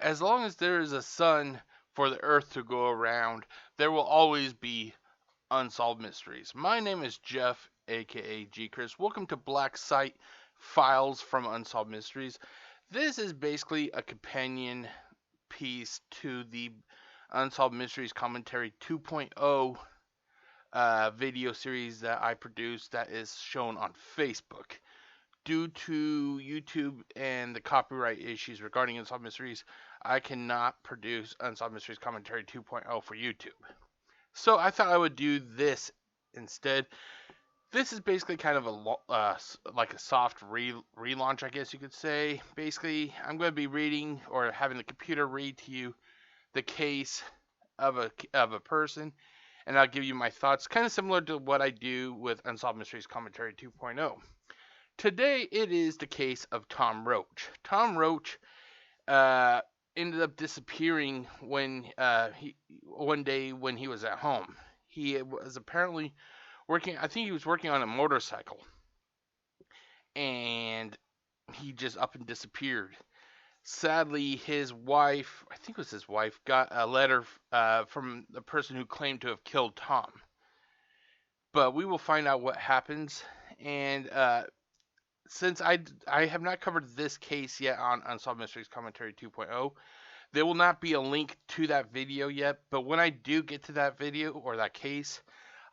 as long as there is a sun for the earth to go around, there will always be unsolved mysteries. My name is Jeff, aka GCurse. Welcome to Black Site Files from Unsolved Mysteries. This is basically a companion piece to the Unsolved Mysteries Commentary 2.0 video series that I produced that is shown on Facebook. Due to YouTube and the copyright issues regarding Unsolved Mysteries, I cannot produce Unsolved Mysteries Commentary 2.0 for YouTube. So I thought I would do this instead. This is basically kind of like a soft relaunch, I guess you could say. Basically, I'm going to be reading or having the computer read to you the case of a person, and I'll give you my thoughts, kind of similar to what I do with Unsolved Mysteries Commentary 2.0. Today it is the case of Tom Roche. Tom Roche uh, ended up disappearing when one day when he was at home. He was apparently working. I think he was working on a motorcycle, and he just up and disappeared. Sadly, his wife, I think it was his wife, got a letter from the person who claimed to have killed Tom. But we will find out what happens. And since I have not covered this case yet on Unsolved Mysteries Commentary 2.0, there will not be a link to that video yet. But when I do get to that video or that case,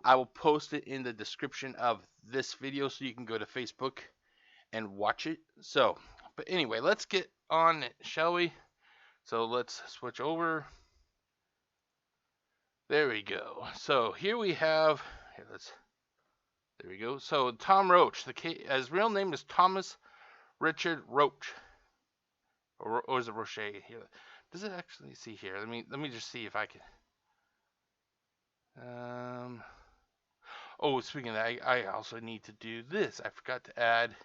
I will post it in the description of this video so you can go to Facebook and watch it. So, but anyway, let's get on it, shall we? So let's switch over. There we go. So here we have. There we go. So Tom Roche, his real name is Thomas Richard Roche, or is it Roche? Here, does it actually see here? Let me just see if I can. Oh, speaking of that, I also need to do this. I forgot to add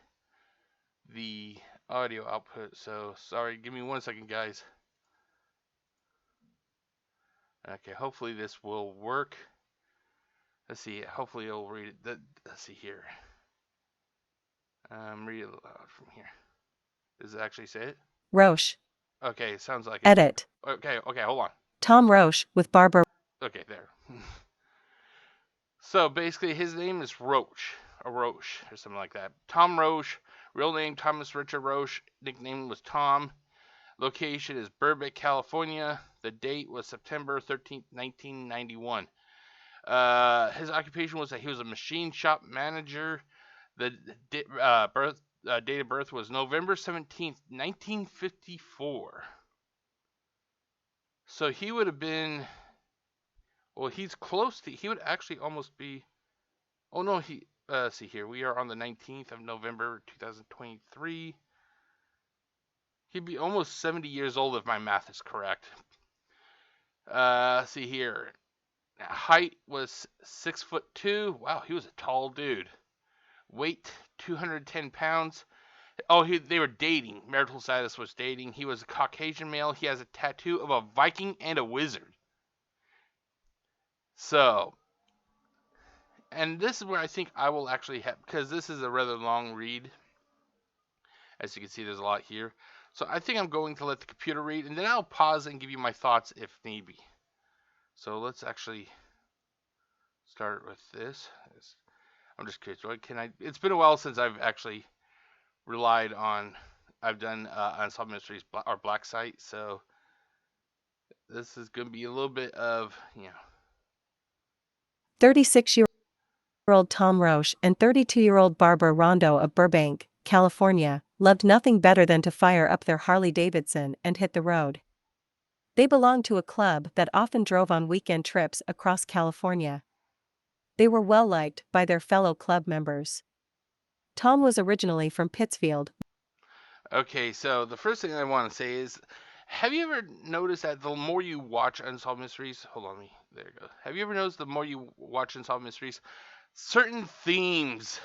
the audio output. So sorry. Give me 1 second, guys. Okay, hopefully this will work. Let's see. Hopefully it'll read it. Let's see here. Read it aloud from here. Does it actually say it? Roche. Okay, it sounds like it. Edit. Okay, hold on. Tom Roche with Barbara. Okay, there. So basically, his name is Roche, or Roche, or something like that. Tom Roche, real name Thomas Richard Roche, nickname was Tom. Location is Burbank, California. The date was September 13th, 1991. His occupation was that he was a machine shop manager. The date of birth was November 17th, 1954. So he would have been, well, he's close to, he would actually almost be, oh no, let's see here, we are on the 19th of November, 2023. He'd be almost 70 years old if my math is correct. Let's see here. Height was 6'2". Wow, he was a tall dude. Weight 210 pounds. Oh, they were dating. Marital status was dating. He was a Caucasian male. He has a tattoo of a Viking and a wizard. So, and this is where I think I will actually have, because this is a rather long read. As you can see, there's a lot here. So I think I'm going to let the computer read, and then I'll pause and give you my thoughts if need be. So let's actually start with this. I'm just curious. It's been a while since I've actually relied on. I've done Unsolved Mysteries or Black Site, so this is going to be a little bit of 36-year-old Tom Roche and 32-year-old Barbara Rondo of Burbank, California, loved nothing better than to fire up their Harley-Davidson and hit the road. They belonged to a club that often drove on weekend trips across California. They were well liked by their fellow club members. Tom was originally from Pittsfield. Okay, so the first thing I want to say is, have you ever noticed that the more you watch Unsolved Mysteries, there you go. Have you ever noticed the more you watch Unsolved Mysteries, certain themes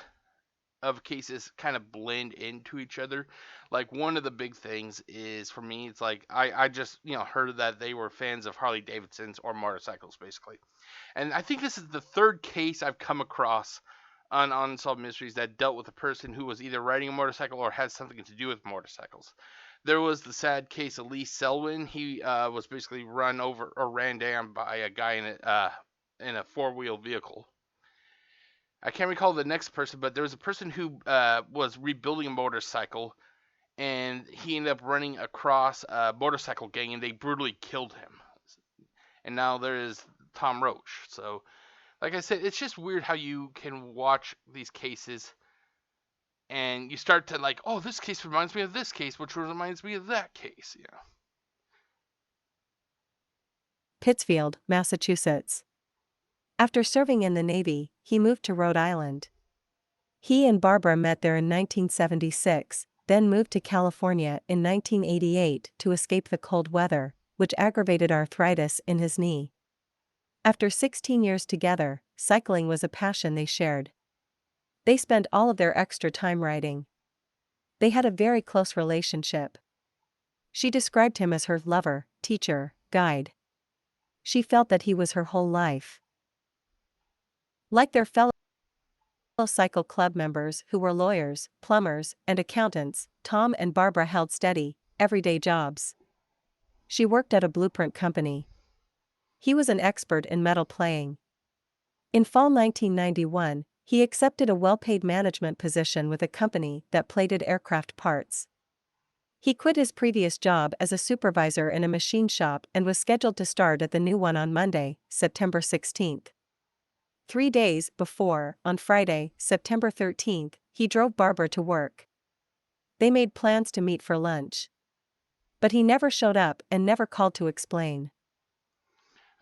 of cases kind of blend into each other? Like one of the big things is, for me, it's like I just heard that they were fans of Harley Davidsons or motorcycles, basically. And I think this is the third case I've come across on Unsolved Mysteries that dealt with a person who was either riding a motorcycle or had something to do with motorcycles. There was the sad case of Lee Selwyn. He was basically run over or ran down by a guy in a four-wheel vehicle. I can't recall the next person, but there was a person who was rebuilding a motorcycle, and he ended up running across a motorcycle gang, and they brutally killed him. And now there is Tom Roche. So, like I said, it's just weird how you can watch these cases and you start to like, oh, this case reminds me of this case, which reminds me of that case. You know. Pittsfield, Massachusetts. After serving in the Navy, he moved to Rhode Island. He and Barbara met there in 1976, then moved to California in 1988 to escape the cold weather, which aggravated arthritis in his knee. After 16 years together, cycling was a passion they shared. They spent all of their extra time riding. They had a very close relationship. She described him as her lover, teacher, guide. She felt that he was her whole life. Like their fellow cycle club members who were lawyers, plumbers, and accountants, Tom and Barbara held steady, everyday jobs. She worked at a blueprint company. He was an expert in metal playing. In fall 1991, he accepted a well-paid management position with a company that plated aircraft parts. He quit his previous job as a supervisor in a machine shop and was scheduled to start at the new one on Monday, September 16. 3 days before, on Friday, September 13, he drove Barbara to work. They made plans to meet for lunch. But he never showed up and never called to explain.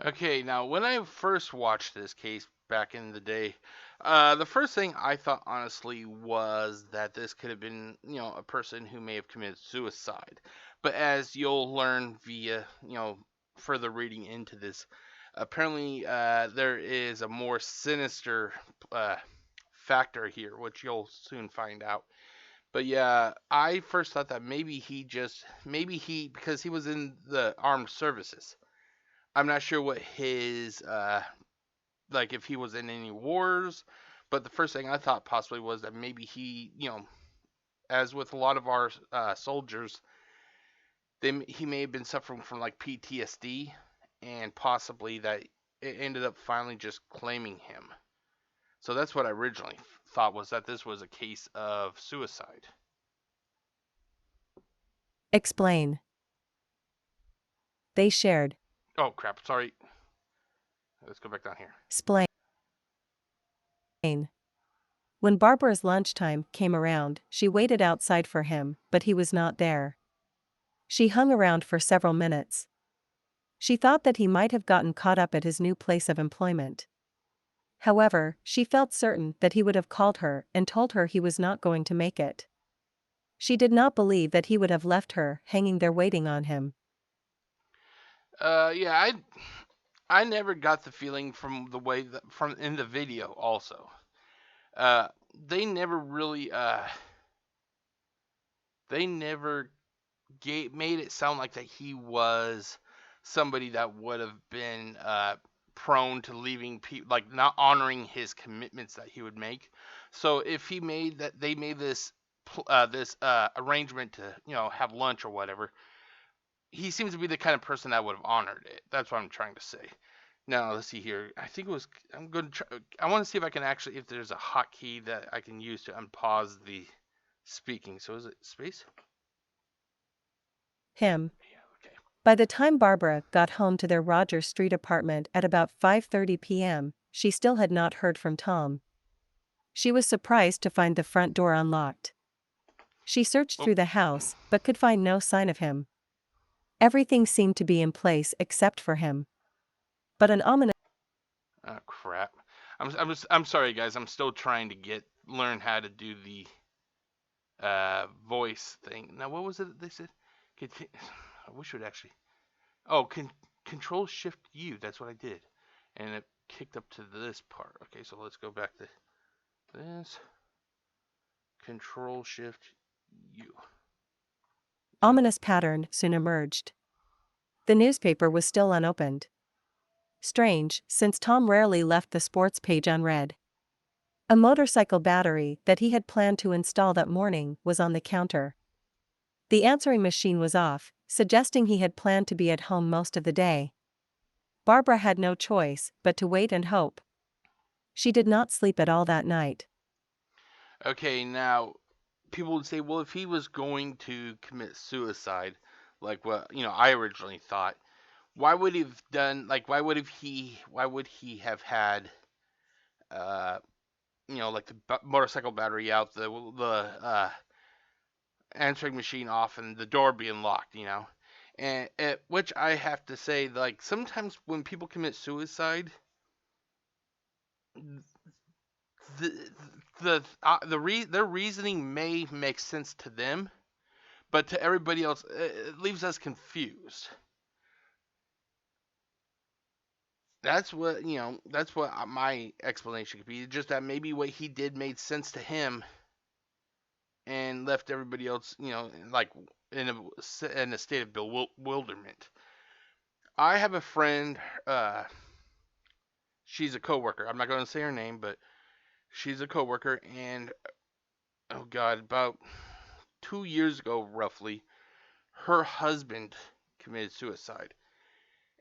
Okay, now when I first watched this case back in the day, the first thing I thought honestly was that this could have been, a person who may have committed suicide. But as you'll learn via, further reading into this, apparently there is a more sinister uh, factor here, which you'll soon find out. But yeah, I first thought that because he was in the armed services. I'm not sure what his like if he was in any wars, but the first thing I thought possibly was that maybe he, as with a lot of our soldiers, he may have been suffering from like PTSD, and possibly that it ended up finally just claiming him. So that's what I originally thought, was that this was a case of suicide. Explain. They shared. Oh crap! Sorry. Let's go back down here. Splain. When Barbara's lunchtime came around, she waited outside for him, but he was not there. She hung around for several minutes. She thought that he might have gotten caught up at his new place of employment. However, she felt certain that he would have called her and told her he was not going to make it. She did not believe that he would have left her hanging there waiting on him. Yeah, I never got the feeling from the way that from in the video also. Uh, they never really they never made it sound like that he was somebody that would have been prone to leaving people, like not honoring his commitments that he would make. So if they made this arrangement to have lunch or whatever, he seems to be the kind of person that would have honored it. That's what I'm trying to say. Now let's see here. I think it was. I'm going to try. I want to see if I can actually, if there's a hotkey that I can use to unpause the speaking. So is it space? Him. Yeah. Okay. By the time Barbara got home to their Rogers Street apartment at about 5:30 p.m., she still had not heard from Tom. She was surprised to find the front door unlocked. She searched Oh. through the house, but could find no sign of him. Everything seemed to be in place except for him. But an ominous Oh crap. I'm sorry guys. I'm still trying to learn how to do the voice thing. Now what was it that they said? I wish it would actually. Oh, Control Shift U. That's what I did, and it kicked up to this part. Okay, so let's go back to this. Control Shift U. ominous pattern soon emerged. The newspaper was still unopened. Strange, since Tom rarely left the sports page unread. A motorcycle battery that he had planned to install that morning was on the counter. The answering machine was off, suggesting he had planned to be at home most of the day. Barbara had no choice but to wait and hope. She did not sleep at all that night. Okay, now people would say, well, if he was going to commit suicide, like what I originally thought, why would he have done? Like, why would he have had, uh, like the motorcycle battery out, the answering machine off, and the door being locked, and which I have to say, like sometimes when people commit suicide, the their reasoning may make sense to them, but to everybody else, it leaves us confused. That's what my explanation could be. Just that maybe what he did made sense to him, and left everybody else, like in a state of bewilderment. I have a friend. She's a coworker. I'm not going to say her name, but she's a coworker, and oh god, about 2 years ago, roughly, her husband committed suicide.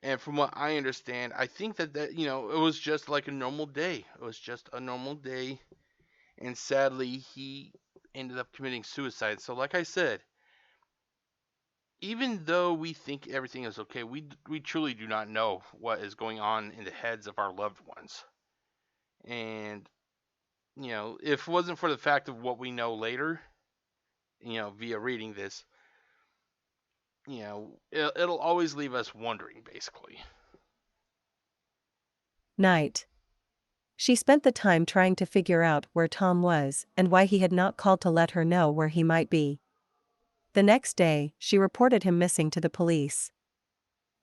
And from what I understand, I think that it was just like a normal day. It was just a normal day, and sadly, he ended up committing suicide. So, like I said, even though we think everything is okay, we truly do not know what is going on in the heads of our loved ones. And if it wasn't for the fact of what we know later, via reading this, it'll always leave us wondering, basically. Night. She spent the time trying to figure out where Tom was and why he had not called to let her know where he might be. The next day, she reported him missing to the police.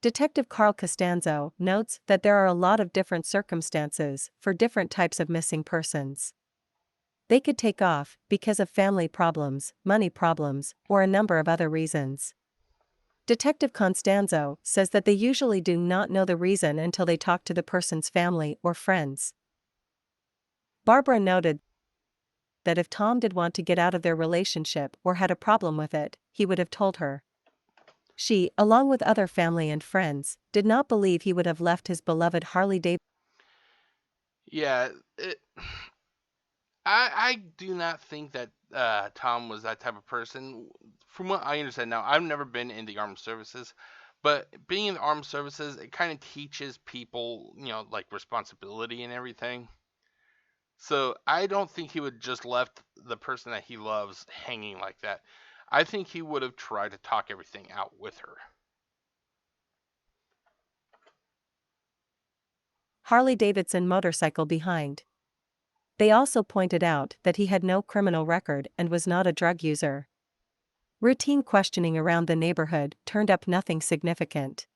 Detective Carl Costanzo notes that there are a lot of different circumstances for different types of missing persons. They could take off because of family problems, money problems, or a number of other reasons. Detective Costanzo says that they usually do not know the reason until they talk to the person's family or friends. Barbara noted that if Tom did want to get out of their relationship or had a problem with it, he would have told her. She, along with other family and friends, did not believe he would have left his beloved Harley Davidson. Yeah, I do not think that Tom was that type of person. From what I understand now, I've never been in the armed services, but being in the armed services, it kind of teaches people, like responsibility and everything. So I don't think he would just left the person that he loves hanging like that. I think he would have tried to talk everything out with her. Harley Davidson motorcycle behind. They also pointed out that he had no criminal record and was not a drug user. Routine questioning around the neighborhood turned up nothing significant.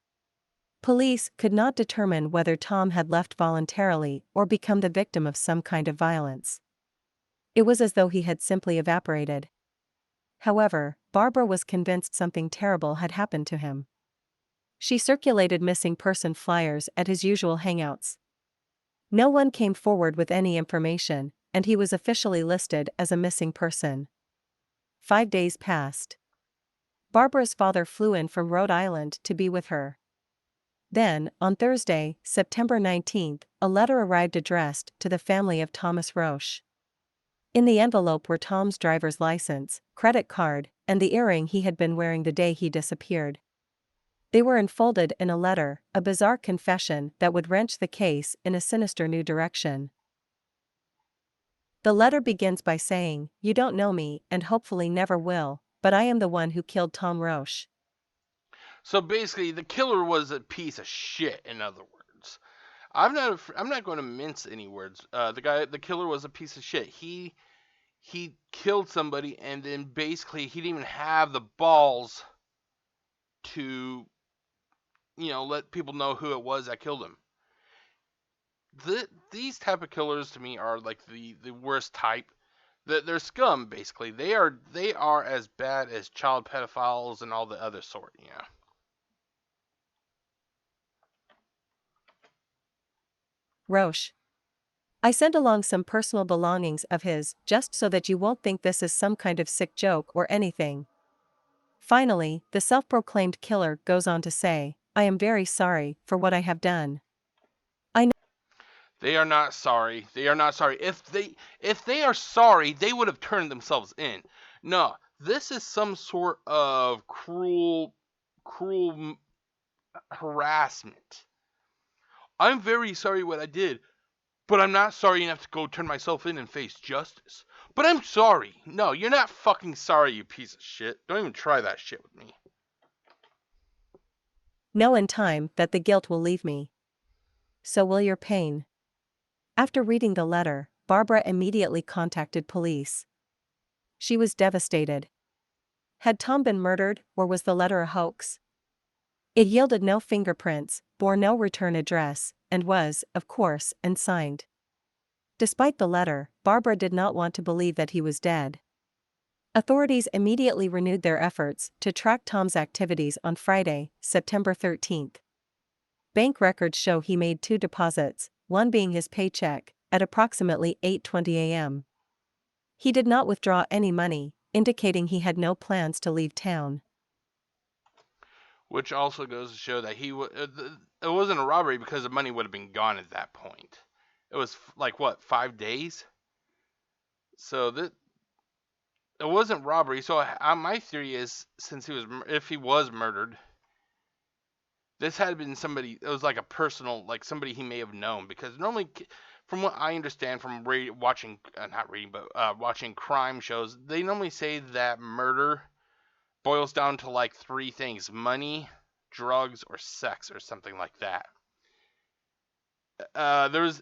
Police could not determine whether Tom had left voluntarily or become the victim of some kind of violence. It was as though he had simply evaporated. However, Barbara was convinced something terrible had happened to him. She circulated missing person flyers at his usual hangouts. No one came forward with any information, and he was officially listed as a missing person. 5 days passed. Barbara's father flew in from Rhode Island to be with her. Then, on Thursday, September 19th, a letter arrived addressed to the family of Thomas Roche. In the envelope were Tom's driver's license, credit card, and the earring he had been wearing the day he disappeared. They were enfolded in a letter, a bizarre confession that would wrench the case in a sinister new direction. The letter begins by saying, "You don't know me, and hopefully never will, but I am the one who killed Tom Roche." So basically, the killer was a piece of shit. In other words, I'm not going to mince any words. The killer was a piece of shit. He killed somebody, and then basically he didn't even have the balls to let people know who it was that killed him. These type of killers to me are like the worst type. They're scum, basically. They are as bad as child pedophiles and all the other sort. Roche. I sent along some personal belongings of his, just so that you won't think this is some kind of sick joke or anything. Finally, the self-proclaimed killer goes on to say, "I am very sorry for what I have done. I They are not sorry. They are not sorry. If they are sorry, they would have turned themselves in. No, this is some sort of cruel harassment. I'm very sorry what I did, but I'm not sorry enough to go turn myself in and face justice. But I'm sorry. No, you're not fucking sorry, you piece of shit. Don't even try that shit with me. know in time that the guilt will leave me. So will your pain." After reading the letter, Barbara immediately contacted police. She was devastated. Had Tom been murdered, or was the letter a hoax? It yielded no fingerprints, bore no return address, and was, of course, unsigned. Despite the letter, Barbara did not want to believe that he was dead. Authorities immediately renewed their efforts to track Tom's activities on Friday, September 13th. Bank records show he made 2 deposits, one being his paycheck, at approximately 8:20 a.m. He did not withdraw any money, indicating he had no plans to leave town. Which also goes to show that it wasn't a robbery because the money would have been gone at that point. It was like what, 5 days? So that it wasn't robbery. So my theory is, since if he was murdered, this had been somebody. It was like a personal, like somebody he may have known. Because normally, from what I understand from watching, not reading, but watching crime shows, they normally say that murder boils down to like 3 things: money, drugs, or sex, or something like that.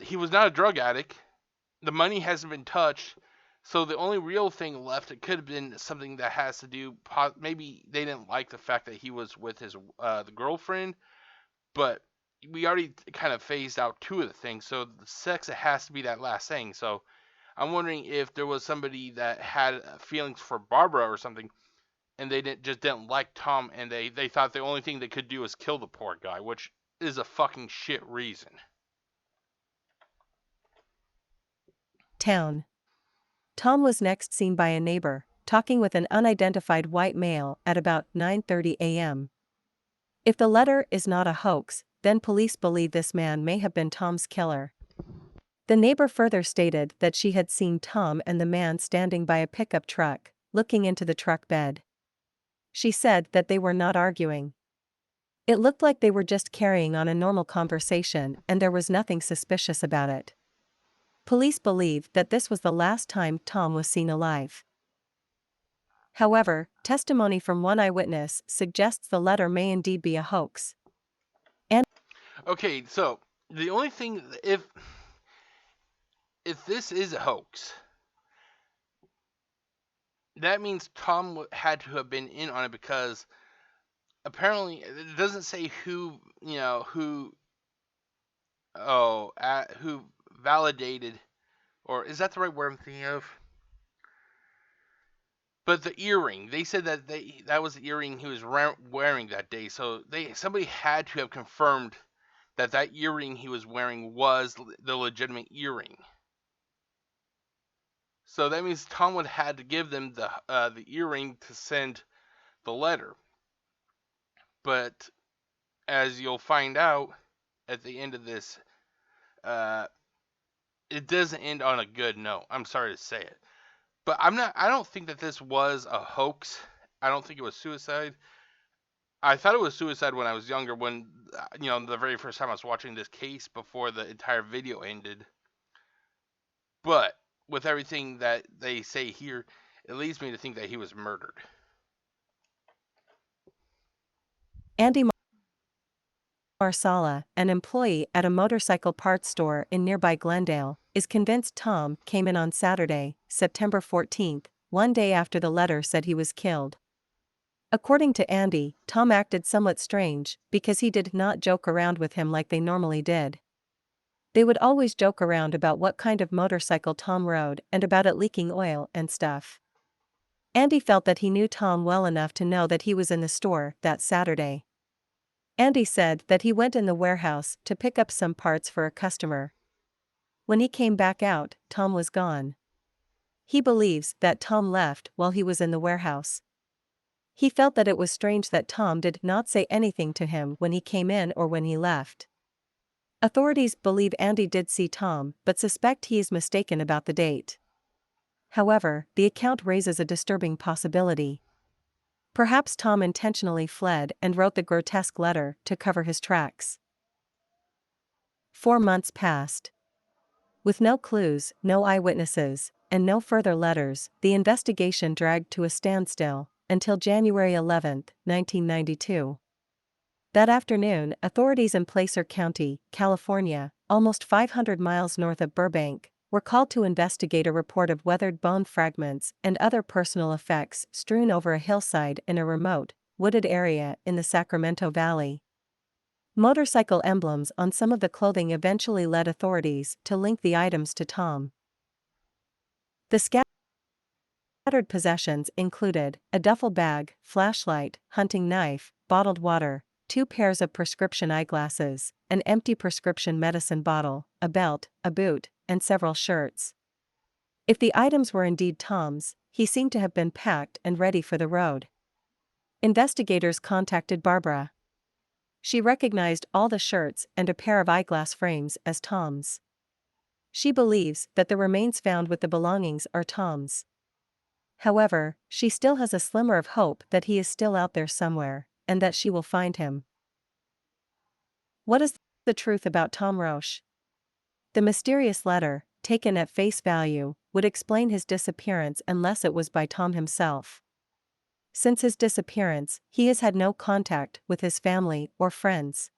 He was not a drug addict. The money hasn't been touched. So the only real thing left, it could have been something that has to do. Maybe they didn't like the fact that he was with his the girlfriend, but we already kind of phased out 2 of the things. So the sex, it has to be that last thing. So I'm wondering if there was somebody that had feelings for Barbara or something, and they didn't like Tom, and they thought the only thing they could do was kill the poor guy, which is a fucking shit reason. Town. Tom was next seen by a neighbor, talking with an unidentified white male at about 9:30 a.m. If the letter is not a hoax, then police believe this man may have been Tom's killer. The neighbor further stated that she had seen Tom and the man standing by a pickup truck, looking into the truck bed. She said that they were not arguing. It looked like they were just carrying on a normal conversation and there was nothing suspicious about it. Police believe that this was the last time Tom was seen alive. However, testimony from one eyewitness suggests the letter may indeed be a hoax. And Okay, so the only thing, if this is a hoax, that means Tom had to have been in on it, because apparently it doesn't say who validated, or is that the right word I'm thinking of? But the earring, they said that was the earring he was wearing that day. So somebody had to have confirmed that earring he was wearing was the legitimate earring. So that means Tom would have had to give them the earring to send the letter. But as you'll find out at the end of this, uh, it doesn't end on a good note. I'm sorry to say it, but I don't think that this was a hoax. I don't think it was suicide. I thought it was suicide when I was younger. When the very first time I was watching this case before the entire video ended. But with everything that they say here, it leads me to think that he was murdered. Andy Marsala, an employee at a motorcycle parts store in nearby Glendale, is convinced Tom came in on Saturday, September 14th, one day after the letter said he was killed. According to Andy, Tom acted somewhat strange because he did not joke around with him like they normally did. They would always joke around about what kind of motorcycle Tom rode and about it leaking oil and stuff. Andy felt that he knew Tom well enough to know that he was in the store that Saturday. Andy said that he went in the warehouse to pick up some parts for a customer. When he came back out, Tom was gone. He believes that Tom left while he was in the warehouse. He felt that it was strange that Tom did not say anything to him when he came in or when he left. Authorities believe Andy did see Tom but suspect he is mistaken about the date. However, the account raises a disturbing possibility. Perhaps Tom intentionally fled and wrote the grotesque letter to cover his tracks. 4 months passed. With no clues, no eyewitnesses, and no further letters, the investigation dragged to a standstill until January 11, 1992. That afternoon, authorities in Placer County, California, almost 500 miles north of Burbank, were called to investigate a report of weathered bone fragments and other personal effects strewn over a hillside in a remote, wooded area in the Sacramento Valley. Motorcycle emblems on some of the clothing eventually led authorities to link the items to Tom. The scattered possessions included a duffel bag, flashlight, hunting knife, bottled water, 2 pairs of prescription eyeglasses, an empty prescription medicine bottle, a belt, a boot, and several shirts. If the items were indeed Tom's, he seemed to have been packed and ready for the road. Investigators contacted Barbara. She recognized all the shirts and a pair of eyeglass frames as Tom's. She believes that the remains found with the belongings are Tom's. However, she still has a slimmer of hope that he is still out there somewhere, and that she will find him. What is the truth about Tom Roche? The mysterious letter, taken at face value, would explain his disappearance unless it was by Tom himself. Since his disappearance, he has had no contact with his family or friends.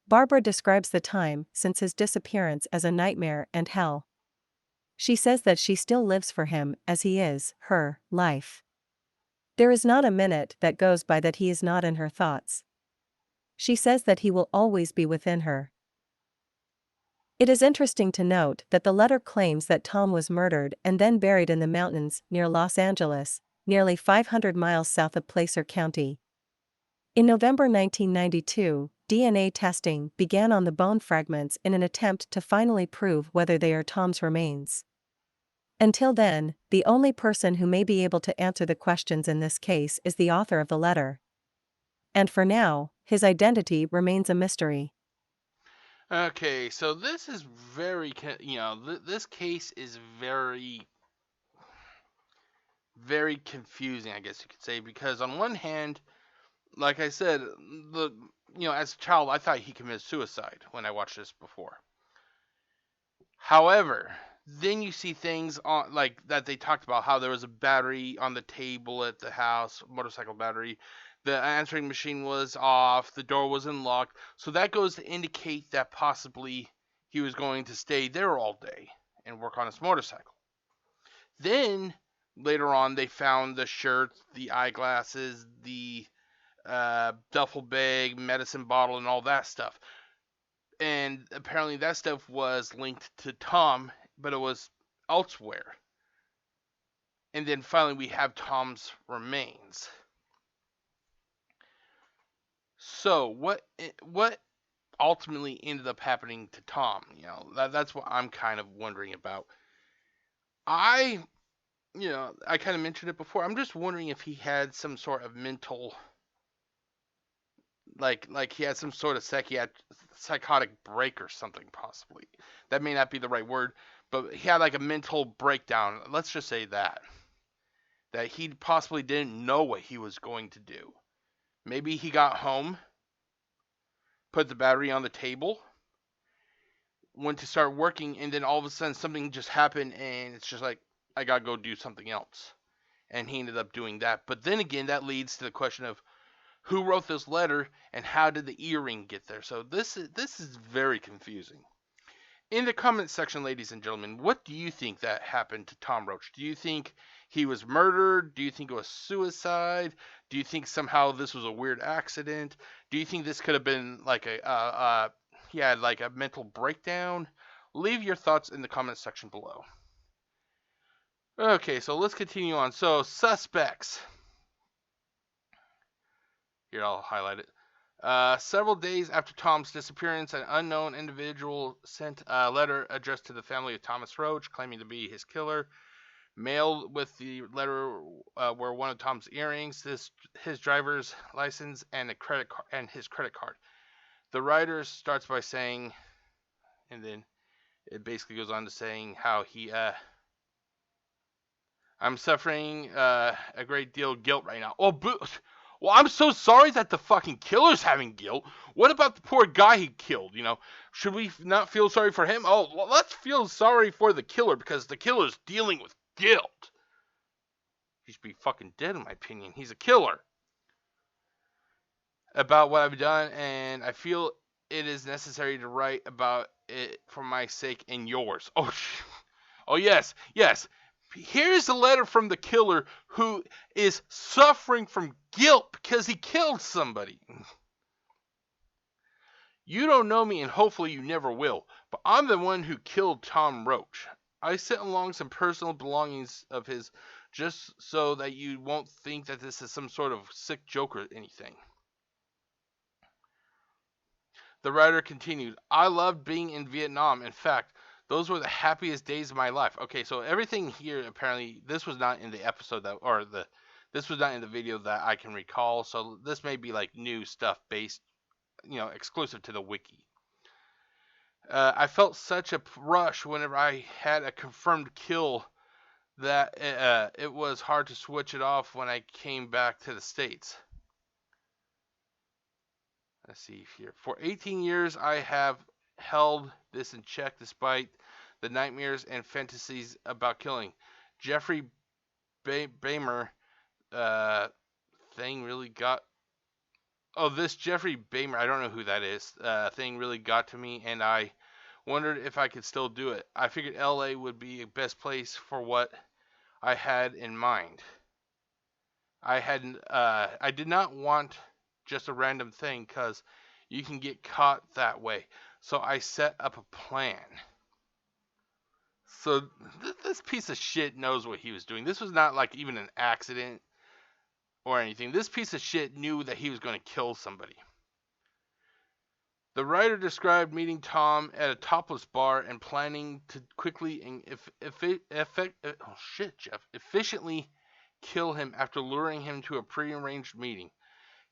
Barbara describes the time since his disappearance as a nightmare and hell. She says that she still lives for him as he is her life. There is not a minute that goes by that he is not in her thoughts. She says that he will always be within her. It is interesting to note that the letter claims that Tom was murdered and then buried in the mountains near Los Angeles, nearly 500 miles south of Placer County. In November 1992, DNA testing began on the bone fragments in an attempt to finally prove whether they are Tom's remains. Until then, the only person who may be able to answer the questions in this case is the author of the letter. And for now, his identity remains a mystery. Okay, so this is very, this case is very, very confusing, I guess you could say, because on one hand, like I said, as a child, I thought he committed suicide when I watched this before. However, then you see things on like that they talked about how there was a battery on the table at the house, motorcycle battery. The answering machine was off, the door was unlocked. So that goes to indicate that possibly he was going to stay there all day and work on his motorcycle. Then later on, they found the shirts, the eyeglasses, the duffel bag, medicine bottle, and all that stuff. And apparently that stuff was linked to Tom, but it was elsewhere. And then finally we have Tom's remains. So what ultimately ended up happening to Tom? That's what I'm kind of wondering about. I I kind of mentioned it before. I'm just wondering if he had some sort of mental, like he had some sort of psychotic break or something, possibly. That may not be the right word, but he had like a mental breakdown. Let's just say that he possibly didn't know what he was going to do. Maybe he got home, put the battery on the table, went to start working, and then all of a sudden something just happened, and it's just like, I gotta go do something else. And he ended up doing that. But then again, that leads to the question of who wrote this letter and how did the earring get there. So this is very confusing. In the comments section, ladies and gentlemen, what do you think that happened to Tom Roche? Do you think he was murdered? Do you think it was suicide? Do you think somehow this was a weird accident? Do you think this could have been like he had like a mental breakdown? Leave your thoughts in the comments section below. Okay, so let's continue on. So, suspects. Here, I'll highlight it. Several days after Tom's disappearance, an unknown individual sent a letter addressed to the family of Thomas Roche, claiming to be his killer. Mail with the letter were one of Tom's earrings, his driver's license, and a credit card, and his credit card. The writer starts by saying, and then it basically goes on to saying how I'm suffering a great deal of guilt right now. Well, I'm so sorry that the fucking killer's having guilt. What about the poor guy he killed? Should we not feel sorry for him? Oh, well, let's feel sorry for the killer because the killer's dealing with guilt. He should be fucking dead, in my opinion. He's a killer. About what I've done, and I feel it is necessary to write about it for my sake and yours. Oh yes, yes. Here's a letter from the killer who is suffering from guilt because he killed somebody. You don't know me, and hopefully you never will, but I'm the one who killed Tom Roche. I sent along some personal belongings of his just so that you won't think that this is some sort of sick joke or anything. The writer continued, I loved being in Vietnam. In fact, those were the happiest days of my life. Okay, so everything here apparently this was not in the episode this was not in the video that I can recall. So this may be like new stuff based, exclusive to the wiki. I felt such a rush whenever I had a confirmed kill that it was hard to switch it off when I came back to the States. Let's see here. For 18 years, I have held this in check despite the nightmares and fantasies about killing. Jeffrey Bamer thing really got. Oh, this Jeffrey Bamer, I don't know who that is. Thing really got to me, and I wondered if I could still do it. I figured LA would be the best place for what I had in mind. I did not want just a random thing because you can get caught that way. So I set up a plan. So this piece of shit knows what he was doing. This was not like even an accident or anything. This piece of shit knew that he was going to kill somebody. The writer described meeting Tom at a topless bar and planning to quickly and efficiently kill him after luring him to a prearranged meeting.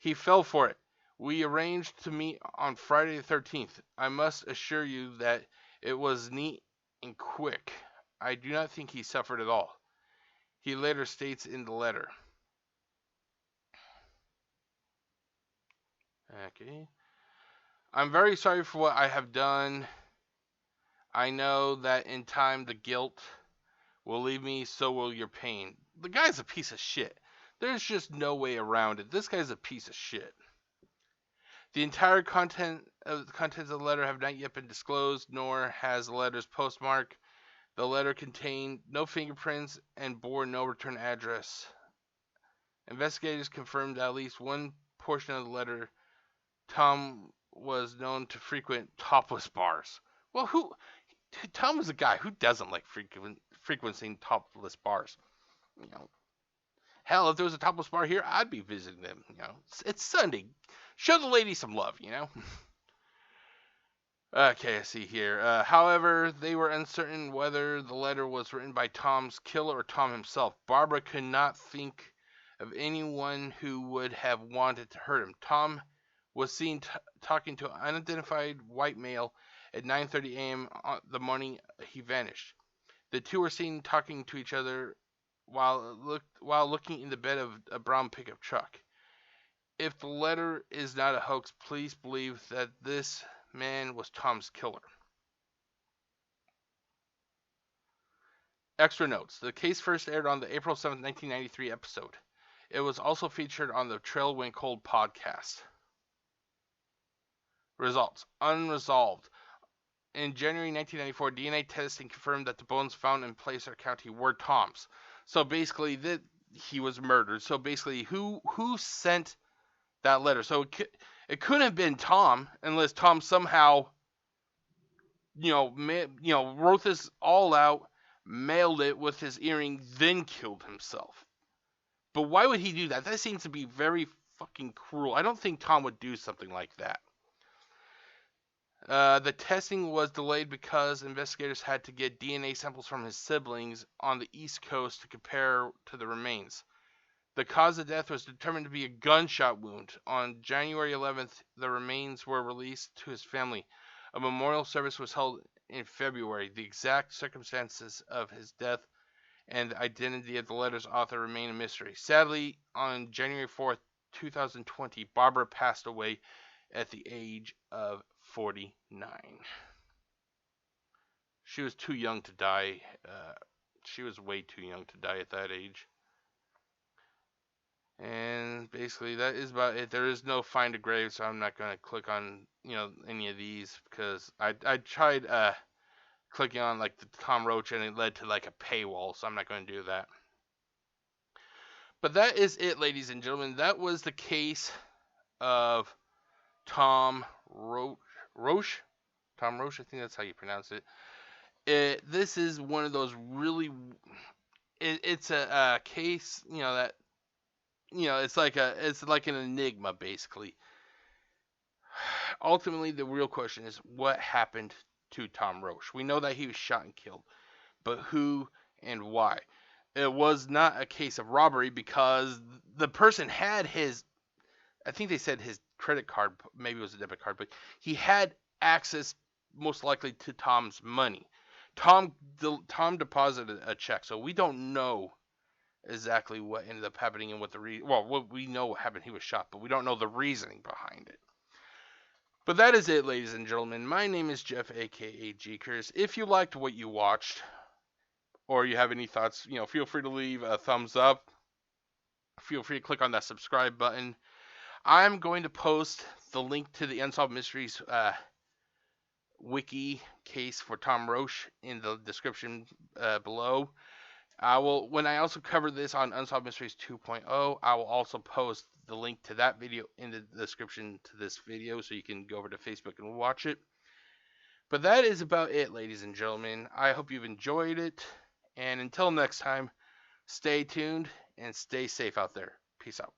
He fell for it. We arranged to meet on Friday the 13th. I must assure you that it was neat and quick. I do not think he suffered at all. He later states in the letter. Okay. I'm very sorry for what I have done. I know that in time the guilt will leave me, so will your pain. The guy's a piece of shit. There's just no way around it. This guy's a piece of shit. The entire contents of the letter have not yet been disclosed, nor has the letter's postmark. The letter contained no fingerprints and bore no return address. Investigators confirmed that at least one portion of the letter, Tom was known to frequent topless bars. Well, Tom was a guy who doesn't like frequenting topless bars. You know, hell, if there was a topless bar here, I'd be visiting them. It's Sunday. Show the lady some love. Okay, I see here. However, they were uncertain whether the letter was written by Tom's killer or Tom himself. Barbara could not think of anyone who would have wanted to hurt him. Tom was seen talking to an unidentified white male at 9:30 a.m. on the morning he vanished. The two were seen talking to each other while looking in the bed of a brown pickup truck. If the letter is not a hoax, please believe that this man was Tom's killer. Extra notes. The case first aired on the April 7, 1993 episode. It was also featured on the Trail Went Cold podcast. Results. Unresolved. In January 1994, DNA testing confirmed that the bones found in Placer County were Tom's. So basically, that he was murdered. So basically, who sent that letter? So it couldn't have been Tom unless Tom somehow, wrote this all out, mailed it with his earring, then killed himself. But why would he do that? That seems to be very fucking cruel. I don't think Tom would do something like that. The testing was delayed because investigators had to get DNA samples from his siblings on the East Coast to compare to the remains. The cause of death was determined to be a gunshot wound. On January 11th, the remains were released to his family. A memorial service was held in February. The exact circumstances of his death and the identity of the letter's author remain a mystery. Sadly, on January 4th, 2020, Barbara passed away at the age of 49. She was too young to die. She was way too young to die at that age. And basically, that is about it. There is no find a grave, so I'm not going to click on any of these because I tried clicking on like the Tom Roche and it led to like a paywall, so I'm not going to do that. But that is it, ladies and gentlemen. That was the case of Tom Roche. Tom Roche, I think that's how you pronounce it. This is one of those really. It's a case, that it's like an enigma basically. Ultimately, the real question is what happened to Tom Roche. We know that he was shot and killed, but who and why? It was not a case of robbery because the person had his, I think they said his credit card, maybe it was a debit card, but he had access most likely to Tom's money. Tom deposited a check, so we don't know exactly what ended up happening and what we know what happened. He was shot, but we don't know the reasoning behind it. But that is it, ladies and gentlemen. My name is Jeff, aka GCurse. If you liked what you watched, or you have any thoughts, feel free to leave a thumbs up. Feel free to click on that subscribe button. I'm going to post the link to the Unsolved Mysteries wiki case for Tom Roche in the description below. When I also cover this on Unsolved Mysteries 2.0, I will also post the link to that video in the description to this video so you can go over to Facebook and watch it. But that is about it, ladies and gentlemen. I hope you've enjoyed it. And until next time, stay tuned and stay safe out there. Peace out.